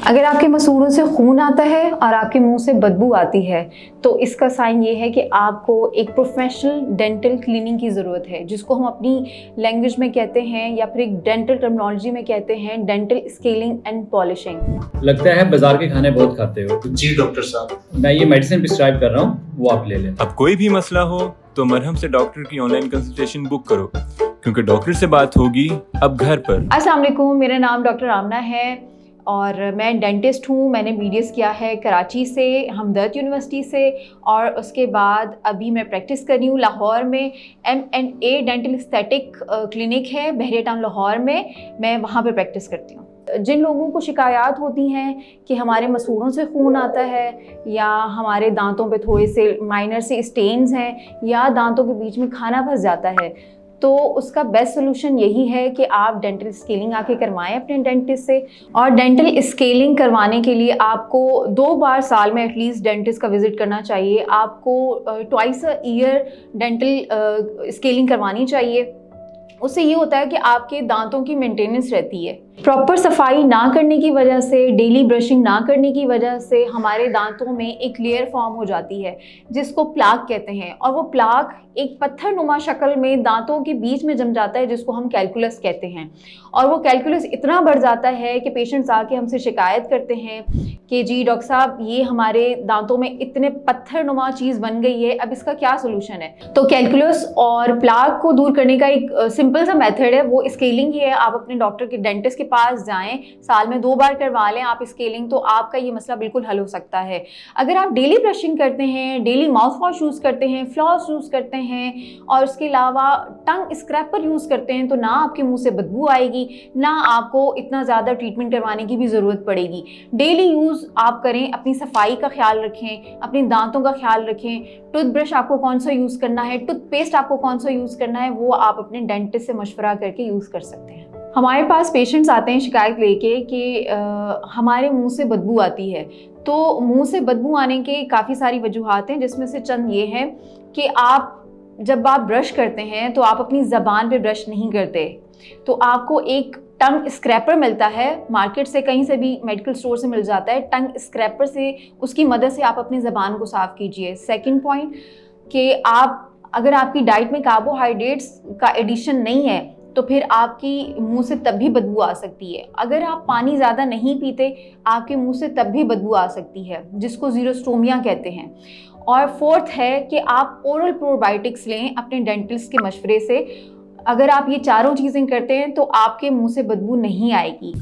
अगर आपके मसूड़ों से खून आता है और आपके मुंह से बदबू आती है तो इसका साइन ये है कि आपको एक प्रोफेशनल डेंटल क्लीनिंग की ज़रूरत है, जिसको हम अपनी लैंग्वेज में कहते हैं या फिर एक डेंटल टर्मिनोलॉजी में कहते हैं डेंटल स्केलिंग एंड पॉलिशिंग। लगता है बाजार के खाने बहुत खाते हो। जी डॉक्टर साहब, मैं ये मेडिसिन प्रिस्क्राइब कर रहा हूँ, वो आप ले लें। अब कोई भी मसला हो तो मरहम से डॉक्टर की ऑनलाइन कंसल्टेशन बुक करो, क्योंकि डॉक्टर से बात होगी अब घर पर। अस्सलाम वालेकुम, मेरा नाम डॉक्टर आमना है और मैं डेंटिस्ट हूँ। मैंने बीडीएस किया है कराची से, हमदर्द यूनिवर्सिटी से, और उसके बाद अभी मैं प्रैक्टिस कर रही हूँ लाहौर में। M&A डेंटल एस्थेटिक क्लिनिक है बहरिया टाउन लाहौर में, मैं वहाँ पे प्रैक्टिस करती हूँ। जिन लोगों को शिकायत होती हैं कि हमारे मसूड़ों से खून आता है या हमारे दांतों पे थोड़े से माइनर से स्टेन्स हैं या दांतों के बीच में खाना फंस जाता है, तो उसका बेस्ट सोल्यूशन यही है कि आप डेंटल स्केलिंग आके करवाएं अपने डेंटिस्ट से। और डेंटल स्केलिंग करवाने के लिए आपको 2 बार साल में एटलीस्ट डेंटिस्ट का विज़िट करना चाहिए। आपको twice a year dental scaling करवानी चाहिए। उससे ये होता है कि आपके दांतों की मेंटेनेंस रहती है। प्रॉपर सफाई ना करने की वजह से, डेली ब्रशिंग ना करने की वजह से हमारे दांतों में एक लेयर फॉर्म हो जाती है जिसको प्लाक कहते हैं, और वो प्लाक एक पत्थर नुमा शक्ल में दांतों के बीच में जम जाता है जिसको हम कैलकुलस कहते हैं। और वो कैलकुलस इतना बढ़ जाता है कि पेशेंट्स आके हमसे शिकायत करते हैं कि जी डॉक्टर साहब, ये हमारे दांतों में इतने पत्थर नुमा चीज़ बन गई है, अब इसका क्या सोल्यूशन है। तो कैलकुलस और प्लाक को दूर करने का एक सिंपल सा मेथड है, वो स्केलिंग ही है। आप अपने डॉक्टर के डेंटिस्ट के पास जाएं, साल में 2 बार करवा लें आप स्केलिंग, तो आपका ये मसला बिल्कुल हल हो सकता है। अगर आप डेली ब्रशिंग करते हैं, डेली माउथ वॉश यूज़ करते हैं, फ्लॉस यूज़ करते हैं और उसके अलावा टंग स्क्रैपर यूज़ करते हैं, तो ना आपके मुंह से बदबू आएगी, ना आपको इतना ज़्यादा ट्रीटमेंट करवाने की भी ज़रूरत पड़ेगी। डेली यूज़ आप करें, अपनी सफाई का ख्याल रखें, अपने दांतों का ख्याल रखें। टूथब्रश आपको कौन सा यूज़ करना है, टूथपेस्ट आपको कौन सा यूज़ करना है, वो आप अपने डेंटिस्ट से मशवरा करके यूज़ कर सकते हैं। हमारे पास पेशेंट्स आते हैं शिकायत लेके कि हमारे मुंह से बदबू आती है। तो मुंह से बदबू आने के काफ़ी सारी वजूहात हैं, जिसमें से चंद ये हैं कि जब आप ब्रश करते हैं तो आप अपनी ज़बान पे ब्रश नहीं करते, तो आपको एक टंग स्क्रैपर मिलता है मार्केट से, कहीं से भी मेडिकल स्टोर से मिल जाता है। टंग स्क्रैपर से, उसकी मदद से आप अपनी ज़बान को साफ़ कीजिए। सेकंड पॉइंट कि अगर आपकी डाइट में कार्बोहाइड्रेट्स का एडिशन नहीं है तो फिर आपकी मुंह से तब भी बदबू आ सकती है। अगर आप पानी ज़्यादा नहीं पीते, आपके मुंह से तब भी बदबू आ सकती है, जिसको ज़ीरोस्टोमिया कहते हैं। और फोर्थ है कि आप ओरल प्रोबायोटिक्स लें अपने डेंटिस्ट के मशवरे से। अगर आप ये चारों चीज़ें करते हैं तो आपके मुंह से बदबू नहीं आएगी।